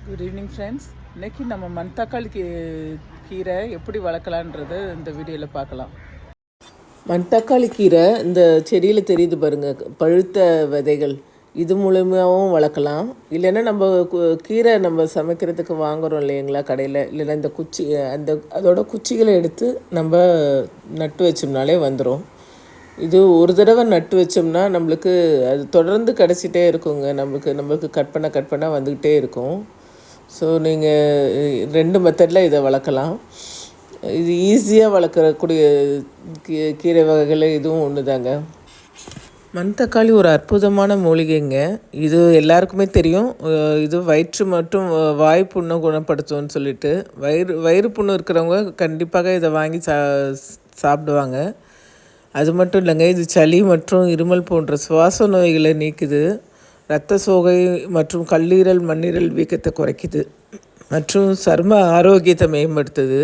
Good evening friends. இன்றைக்கி நம்ம மண்தக்காளி கீரை எப்படி வளர்க்கலான்றது இந்த வீடியோவில் பார்க்கலாம். மண்தக்காளி கீரை இந்த செடியில் தெரியுது பாருங்கள், பழுத்த விதைகள். இது மூலமாகவும் வளர்க்கலாம். இல்லைன்னா நம்ம கீரை நம்ம சமைக்கிறதுக்கு வாங்குகிறோம் இல்லைங்களா கடையில், இல்லைன்னா இந்த குச்சி அதோட குச்சிகளை எடுத்து நம்ம நட்டு வச்சோம்னாலே வந்துடும். இது ஒரு தடவை நட்டு வச்சோம்னா நம்மளுக்கு அது தொடர்ந்து கிடச்சிட்டே இருக்குங்க. நம்மளுக்கு கட் பண்ண வந்துக்கிட்டே இருக்கும். ஸோ நீங்கள் 2 மெத்தடில் இதை வளர்க்கலாம். இது ஈஸியாக வளர்க்கக்கூடிய கீரை வகைகள் இதுவும் ஒன்று தாங்க. மண்தக்காளி ஒரு அற்புதமான மூலிகைங்க. இது எல்லாருக்குமே தெரியும். இது வயிற்று மற்றும் வாய் புண்ணை குணப்படுத்தும்னு சொல்லிட்டு வயிறு புண்ணு இருக்கிறவங்க கண்டிப்பாக இதை வாங்கி சாப்பிடுவாங்க. அது மட்டும் இல்லைங்க, இது சளி மற்றும் இருமல் போன்ற சுவாச நோய்களை நீக்குது. இரத்த சோகை மற்றும் கல்லீரல் மண்ணீரல் வீக்கத்தை குறைக்குது மற்றும் சர்ம ஆரோக்கியத்தை மேம்படுத்துது.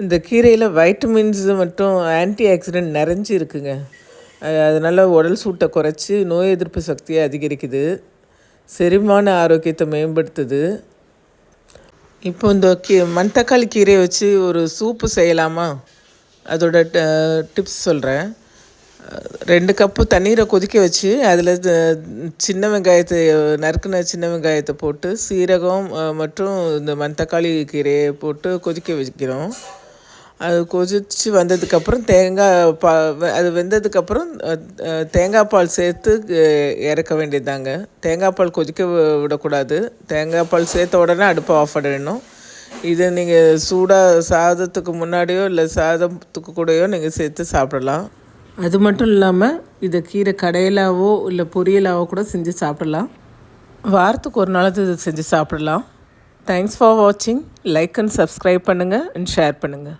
இந்த கீரையில் வைட்டமின்ஸ் மற்றும் ஆன்டி ஆக்சிடென்ட் நிறைஞ்சி இருக்குங்க. அதனால் உடல் சூட்டை குறைச்சி நோய் எதிர்ப்பு சக்தியை அதிகரிக்குது, செரிமான ஆரோக்கியத்தை மேம்படுத்துது. இப்போ இந்த மண்தக்காளி கீரையை வச்சு ஒரு சூப்பு செய்யலாமா? அதோட டிப்ஸ் சொல்கிறேன். 2 கப்பு தண்ணீரை கொதிக்க வச்சு அதில் சின்ன வெங்காயத்தை போட்டு சீரகம் மற்றும் இந்த மண்தக்காளி கீரையை போட்டு கொதிக்க வைக்கிறோம். அது கொதித்து வந்ததுக்கப்புறம் அது வெந்ததுக்கப்புறம் தேங்காய் பால் சேர்த்து இறக்க வேண்டியதாங்க. தேங்காய் பால் கொதிக்க விடக்கூடாது. தேங்காய் பால் சேர்த்த உடனே அடுப்பை ஆஃப் பண்ணிடணும். இதை நீங்கள் சூடாக சாதத்துக்கு முன்னாடியோ இல்லை சாதத்துக்கு கூடயோ நீங்கள் சேர்த்து சாப்பிடலாம். அது மட்டும் இல்லாமல் இதை கீரை கடையிலாவோ இல்லை பொரியலாவோ கூட செஞ்சு சாப்பிடலாம். வாரத்துக்கு ஒரு நாள் இதை செஞ்சு சாப்பிடலாம். தேங்க்ஸ் ஃபார் வாட்சிங். லைக் அண்ட் சப்ஸ்கிரைப் பண்ணுங்கள் அண்ட் ஷேர் பண்ணுங்கள்.